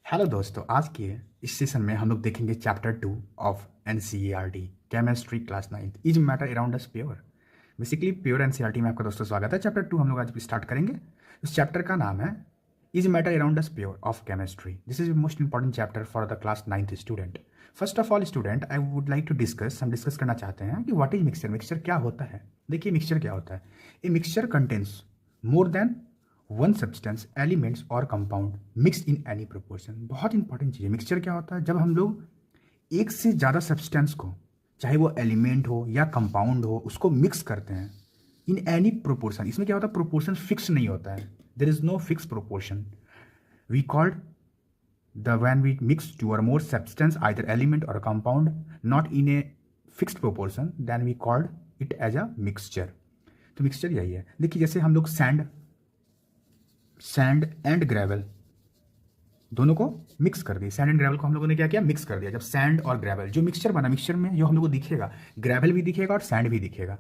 Hello दोस्तों, आज के इस सेशन में हम लोग देखेंगे chapter 2 of NCERT chemistry class 9 is matter around us pure. Basically pure NCERT में आपका दोस्तों स्वागत है। चैप्टर 2 हम लोग आज स्टार्ट करेंगे। इस चैप्टर का नाम है is matter around us pure of chemistry. This is most important chapter for the class 9th student. First of all student, I would like to discuss करना चाहते हैं कि व्हाट इज मिक्सचर। मिक्सचर क्या होता है? देखिए मिक्सचर क्या होता है। A mixture contains more than one substance elements और compound mix in any proportion. बहुत इंपॉर्टेंट चीज़ है। मिक्सचर क्या होता है? जब हम लोग एक से ज़्यादा सब्सटेंस को, चाहे वो एलिमेंट हो या कंपाउंड हो, उसको मिक्स करते हैं इन एनी प्रोपोर्शन। इसमें क्या होता है? प्रोपोर्शन फिक्स नहीं होता है। There is no fix proportion. We called the when we mix two or more substance either element or compound not in a fixed proportion, then we called it as a mixture. तो mixture यही है। देखिए जैसे हम लोग sand and gravel दोनों को mix कर दिए। सैंड एंड ग्रेवल को हम लोगों ने क्या किया? मिक्स कर दिया। जब सैंड और ग्रेवल जो मिक्सचर बना, मिक्सचर में जो हम लोग को दिखेगा, ग्रेवल भी दिखेगा और सैंड भी दिखेगा।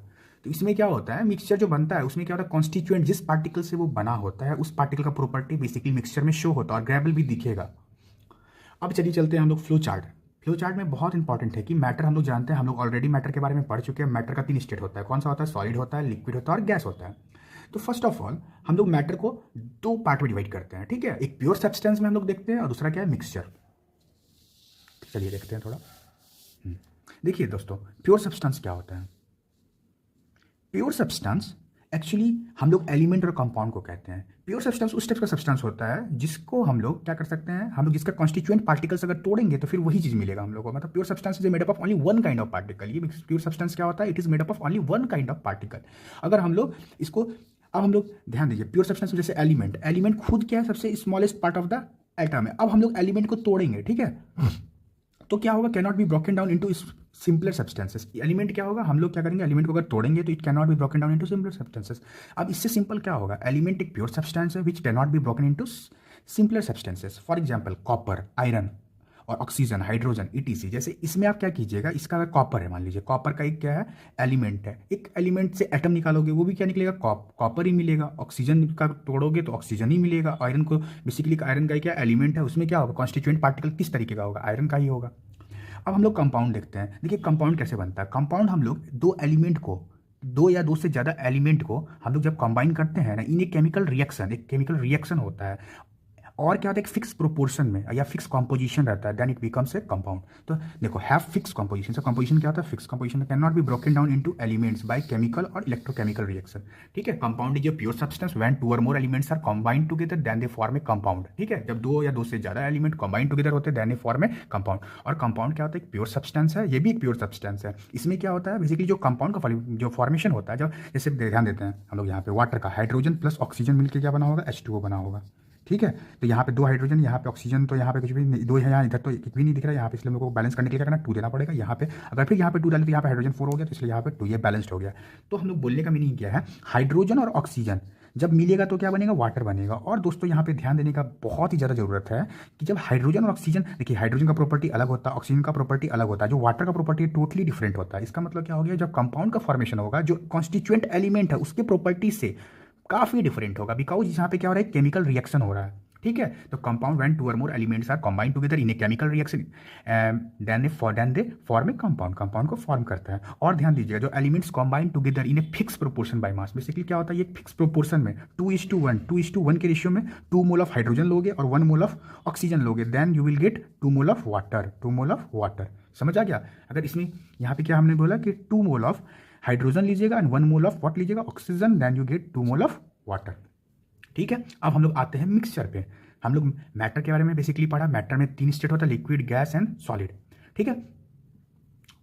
तो इसमें क्या होता है? मिक्सचर जो बनता है उसमें क्या होता है? कॉन्स्टिट्यूएंट जिस पार्टिकल से वो बना होता है उस पार्टिकल का प्रॉपर्टी बेसिकली मिक्सचर में शो होता है और ग्रेवल भी दिखेगा। अब चलिए चलते हैं हम लोग फ्लो चार्ट। फ्लो चार्ट में बहुत इंपॉर्टेंट है कि मैटर हम लोग जानते हैं, हम लोग ऑलरेडी मैटर के बारे में पढ़ चुके हैं। मैटर का 3 स्टेट होता है। कौन सा होता है? सॉलिड होता है, लिक्विड होता है और गैस होता है। तो फर्स्ट ऑफ ऑल हम लोग मैटर को 2 पार्ट में डिवाइड करते हैं, ठीक है। एक प्योर सब्सटेंस में हम लोग देखते हैं और दूसरा क्या है? मिक्सचर। चलिए देखते हैं थोड़ा। देखिए दोस्तों, प्योर सब्सटेंस क्या होता है? प्योर सब्सटेंस एक्चुअली हम लोग एलिमेंट और कंपाउंड को कहते हैं। प्योर सब्सटेंस उस टाइप का सब्सटेंस होता है जिसको हम लोग क्या कर सकते हैं, हम लोग जिसका कॉन्स्टिट्यूएंट पार्टिकल्स अगर तोड़ेंगे तो फिर वही चीज मिलेगा हम लोग को। मतलब pure substance is made up of only one kind of particle. ये प्योर सब्सटेंस क्या होता है? It is made up of only one kind of particle. अगर हम लोग इसको, अब हम लोग ध्यान दीजिए, प्योर सब्सटेंस जैसे एलिमेंट, एलिमेंट खुद क्या है? सबसे smallest part of the atom है। अब हम लोग एलिमेंट को तोड़ेंगे, ठीक है, तो क्या होगा? Can not be broken down into simpler substances. Element क्या होगा? हम लोग क्या करेंगे? एलिमेंट को अगर तोड़ेंगे तो it can not be broken down into simpler substances. अब इससे सिंपल क्या होगा? एलिमेंट एक प्योर सब्सटेंस है which can not be broken into simpler substances. For example copper, iron और ऑक्सीजन, हाइड्रोजन, ईटीसी। जैसे इसमें आप क्या कीजिएगा, इसका अगर कॉपर है, मान लीजिए कॉपर का एक क्या है? एलिमेंट है। एक एलिमेंट से एटम निकालोगे वो भी क्या निकलेगा? कॉपर ही मिलेगा। ऑक्सीजन का तोड़ोगे तो ऑक्सीजन ही मिलेगा। आयरन को बेसिकली, आयरन का क्या एलिमेंट है, उसमें क्या होगा? कॉन्स्टिट्यूएंट पार्टिकल किस तरीके का होगा? आयरन का ही होगा। अब हम लोग कंपाउंड देखते हैं। देखिए कंपाउंड कैसे बनता है। कंपाउंड हम लोग दो एलिमेंट को, दो या दो से ज़्यादा एलिमेंट को हम लोग जब कंबाइन करते हैं ना, इन एक केमिकल रिएक्शन, एक केमिकल रिएक्शन होता है और क्या होता है? एक फिक्स प्रोपोर्शन में या फिक्स कॉम्पोजिशन रहता है, then it becomes a compound. तो देखो, हैव फिक्स कॉम्पोजिशन। से कॉम्पोजिशन क्या होता है? Fix composition can not be broken down into elements by chemical or electrochemical reaction, ठीक है। Compound is a pure substance when 2 or more elements are combined together then they form a compound, ठीक है। जब 2 या 2 से ज्यादा element combined together होते हैं then they form a compound. और कंपाउंड क्या होता है? एक प्योर सब्सटेंस है, ये भी एक प्योर सब्सटेंस है। इसमें क्या होता है? बेसिकली जो कंपाउंड का जो फॉर्मेशन होता है, जब जैसे ध्यान देते हैं हम लोग यहाँ पे, वाटर का हाइड्रोजन प्लस ऑक्सीजन मिलकर क्या बना होगा? H2O बना होगा, ठीक है। तो यहाँ पे 2 हाइड्रोजन, यहाँ पे ऑक्सीजन, तो यहाँ पे कुछ भी नहीं, 2 है यहाँ, इधर तो एक भी नहीं दिख रहा है यहाँ पे, इसलिए मेरे को बैलेंस करने के लिए करना 2 देना पड़ेगा यहाँ पे। अगर फिर यहाँ पे 2 डाले तो यहाँ पे हाइड्रोजन 4 हो गया, तो इसलिए यहाँ पे 2, ये बैलेंस्ड हो गया। तो हम लोग बोलने का मीनिंग क्या है? हाइड्रोजन और ऑक्सीजन जब मिलेगा तो क्या बनेगा? वाटर बनेगा। और दोस्तों यहाँ पे ध्यान देने का बहुत ही ज़्यादा जरूरत है कि जब हाइड्रोजन और ऑक्सीजन, देखिए हाइड्रोजन का प्रॉपर्टी अलग होता है, ऑक्सीजन का प्रॉपर्टी अलग होता है, जो वाटर का प्रॉपर्टी टोटली डिफरेंट होता है। इसका मतलब क्या हो गया? जब कंपाउंड का फॉर्मेशन होगा, जो कॉन्स्टिट्यूएंट एलिमेंट है उसके प्रॉपर्टी से काफी डिफरेंट होगा, बिकॉज यहाँ पे क्या हो रहा है? केमिकल रिएक्शन हो रहा है, ठीक है। तो compound when 2 or more elements are combined together in a chemical reaction then they form a compound. Compound को फॉर्म करता है। और ध्यान दीजिएगा, जो elements combined together in a fix proportion by mass, basically क्या होता है? ये फिक्स प्रोपोर्शन में 2:1 के रेशियो में 2 मोल ऑफ हाइड्रोजन लोगे और 1 मोल ऑफ ऑक्सीजन लोगे, then you will get 2 mole of water. 2 mole of water, समझ आ गया? अगर इसमें यहाँ पे क्या हमने बोला कि 2 मोल ऑफ हाइड्रोजन लीजिएगा एंड 1 मोल ऑफ व्हाट लीजिएगा? Oxygen, then you get 2 mole of water, ठीक है। अब हम लोग आते हैं मिक्सचर पे। हम लोग मैटर के बारे में बेसिकली पढ़ा। मैटर में 3 स्टेट होता है, लिक्विड, गैस एंड सॉलिड, ठीक है।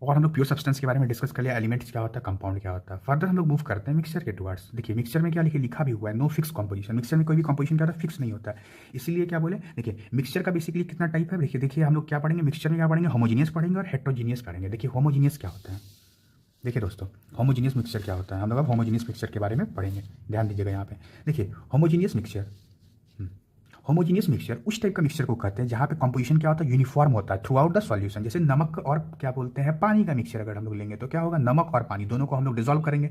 और हम लोग प्योर सब्सटेंस के बारे में डिस्कस कर लिया, एलिमेंट्स क्या होता है, कंपाउंड क्या होता है। फर्दर हम लोग मूव करते हैं मिक्सचर के टुवर्ड्स। देखिए मिक्सचर में क्या लिखा भी हुआ है? No fix composition. मिक्सचर में कोई भी कॉम्पोजिशन क्या होता है? फिक्स नहीं होता है। इसलिए क्या बोले? देखिए मिक्सचर का बेसिकली कितना टाइप है। देखिए हम लोग क्या पढ़ेंगे मिक्सचर में? क्या पढ़ेंगे? होमोजीनियस पढ़ेंगे और हेट्रोजीनियस पढ़ेंगे। देखिए होमोजीनियस क्या होता है? देखिए दोस्तों, होमोजीनियस मिक्सचर क्या होता है? हम लोग अब होमोजीनियस मिक्सचर के बारे में पढ़ेंगे। ध्यान दीजिएगा यहाँ पे। देखिए होमोजीनियस मिक्सचर, होमोजीनियस मिक्सचर उस टाइप का मिक्सचर को कहते हैं जहाँ पे कंपोजिशन क्या होता है, यूनिफॉर्म होता है थ्रू आउट द सॉल्यूशन। जैसे नमक और क्या बोलते हैं पानी का मिक्सचर अगर हम लोग लेंगे तो क्या होगा, नमक और पानी दोनों को हम लोग डिजोल्व करेंगे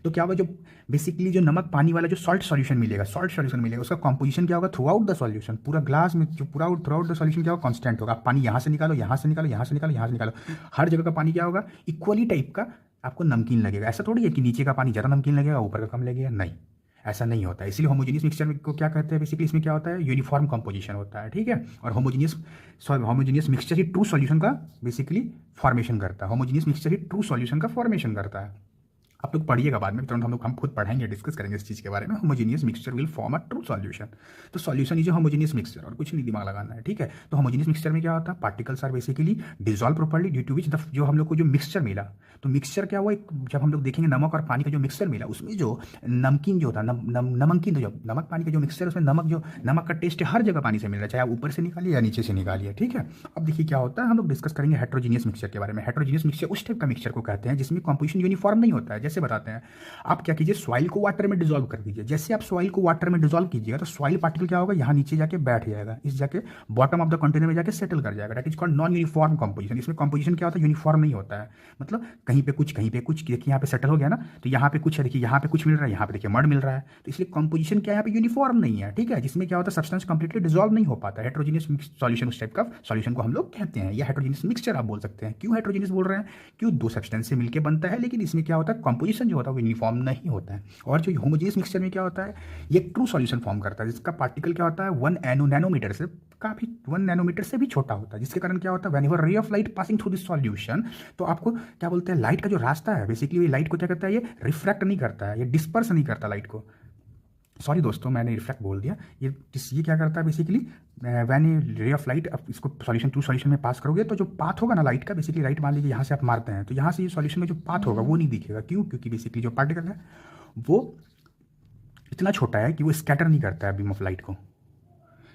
तो क्या होगा, जो बेसिकली जो नमक पानी वाला जो सॉल्ट सॉल्यूशन मिलेगा, उसका कंपोजिशन क्या होगा, थ्रू आउट द सॉल्यूशन, पूरा ग्लास में जो पूरा थ्रू आउट द सॉल्यूशन क्या होगा, कांस्टेंट होगा। पानी यहाँ से निकालो, यहाँ से निकालो, यहाँ से निकालो, यहाँ से निकालो, हर जगह का पानी क्या होगा, इक्वली टाइप का आपको नमकीन लगेगा। ऐसा थोड़ी है कि नीचे का पानी ज़्यादा नमकीन लगेगा ऊपर का कम लगेगा, नहीं, ऐसा नहीं होता है। इसलिए होमोजीनियस मिक्सचर को क्या कहते हैं, बेसिकली इसमें क्या होता है, यूनिफॉर्म कंपोजिशन होता है, ठीक है। और होमोजीनियस मिक्सचर ही ट्रू सॉल्यूशन का बेसिकली फॉर्मेशन करता है। होमोजीनियस मिक्सचर ही ट्रू सॉल्यूशन का फॉर्मेशन करता है। आप लोग पढ़िएगा बाद में, तुरंत हम खुद पढ़ेंगे, डिस्कस करेंगे इस चीज़ के बारे में। Homogeneous mixture will form a true solution. तो सॉल्यूशन इज होमोजीनियस मिक्सचर, और कुछ नहीं दिमाग लगाना है, ठीक है। तो होमोजीनियस मिक्सचर में क्या होता है, particles are basically dissolve properly due to which the जो हम लोग को जो मिक्सचर मिला, तो मिक्सचर क्या हुआ, जब हम लोग देखेंगे नमक और पानी का जो मिक्सचर मिला उसमें जो नमकीन जो था, नमकीन तो जब नमक पानी का जो मिक्सचर, उसमें नमक का टेस्ट हर जगह पानी से मिल रहा है, चाहे आप ऊपर से निकालिए या नीचे से निकालिए, ठीक है। अब देखिए क्या होता है, हम लोग डिस्कस करेंगे हेट्रोजीनियस मिक्सचर के बारे में। हेट्रोजीनियस मिक्सचर उस टाइप का मिक्सचर को कहते हैं जिसमें कंपोजिशन यूनिफॉर्म नहीं होता है। जैसे बताते हैं, आप क्या कीजिए, सॉइल को वाटर में डिजोल्व कर दीजिए। जैसे आप सॉइल को वाटर में डिजोल्व कीजिएगा तो सॉइल पार्टिकल क्या होगा, यहाँ नीचे जाके बैठ जाएगा, इस जाके बॉटम ऑफ द कंटेनर में जाके सेटल कर जाएगा। That is called non uniform composition. इसमें कंपोजिशन क्या होता है, यूनिफॉर्म नहीं होता है, मतलब कहीं पे कुछ देखिए यहाँ पे सेटल हो गया ना, तो यहाँ पे कुछ है, देखिए यहाँ पे कुछ मिल रहा है, यहाँ पे देखिए मड मिल रहा है, तो इसलिए कंपोजिशन क्या है, यहाँ पे यूनिफॉर्म नहीं है, ठीक है। जिसमें क्या होता है, सब्सटेंस कंप्लीटली डिजोल्व नहीं हो पाता है। हेट्रोजीनियस सॉल्यूशन उस टाइप का सॉल्यूशन को हम लोग कहते हैं, या हेट्रोजीनियस मिक्सचर आप बोल सकते हैं। क्यों हेट्रोजीनियस बोल रहे हैं, क्यों दो सब्सटेंस से मिलकर बनता है, लेकिन इसमें क्या होता है, कंपोजिशन जो होता है वो यूनिफॉर्म नहीं होता है। और जो होमोजीनियस मिक्सचर में क्या होता है, ये ट्रू सॉल्यूशन फॉर्म करता है जिसका पार्टिकल क्या होता है, 1 नैनोमीटर से काफी 1 नैनोमीटर से भी छोटा होता है, जिसके कारण क्या होता है, व्हेनेवर रे of light passing through this solution, तो आपको क्या बोलते हैं, लाइट का जो रास्ता है बेसिकली ये लाइट को क्या करता है, ये रिफ्रैक्ट नहीं करता है, ये डिस्पर्स नहीं करता लाइट को। सॉरी दोस्तों, मैंने रिफ्लेक्ट बोल दिया। ये क्या करता है बेसिकली, व्हेन रे ऑफ लाइट आप इसको ट्रू सॉल्यूशन में पास करोगे तो जो पाथ होगा ना लाइट का, बेसिकली लाइट मान लीजिए यहाँ से आप मारते हैं तो यहाँ से ये सॉल्यूशन में जो पाथ होगा वो नहीं दिखेगा। क्यों, क्योंकि बेसिकली जो पार्टिकल है वो इतना छोटा है कि वो स्कैटर नहीं करता है बीम ऑफ लाइट को।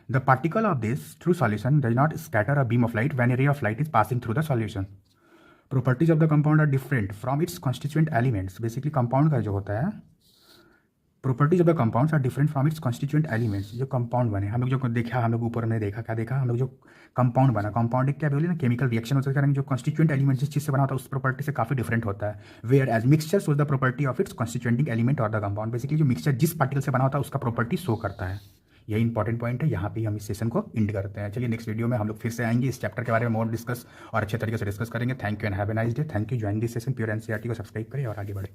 The particle of this true solution does not scatter a beam of light when a ray of light is passing through the solution. Properties of the compound are different from its constituent elements. Basically compound का जो होता है, properties of the compounds are different from its constituent elements. जो compound बने, हम लोग जो देखा, हम लोग ऊपर में देखा, क्या देखा हम लोग, जो कंपाउंड बना, कंपाउंड एक क्या बोले ना, केमिकल रिएक्शन होता है, जो कॉन्स्टिट्यूएंट एलिमेंट जिस चीज़ से बना होता है उस प्रॉपर्टी से काफी डिफरेंट होता है। Whereas mixture shows the property of its constituting element और द कंपाउंड। बेसिकली जो मिक्सचर जिस पार्टिकल से बना होता है उसका प्रॉपर्टी शो करता है। यही इंपॉर्टेंट पॉइंट है, यहाँ पे हम इस सेशन को एंड करते हैं। चलिए नेक्स्ट वीडियो में हम लोग फिर से आएंगे, इस चैप्टर के बारे में और डिस्कस और अच्छे तरीके से डिस्कस करेंगे। Thank you and have a nice day. Thank you, join this session. Pure NCERT को सब्सक्राइब करें और आगे बढ़े।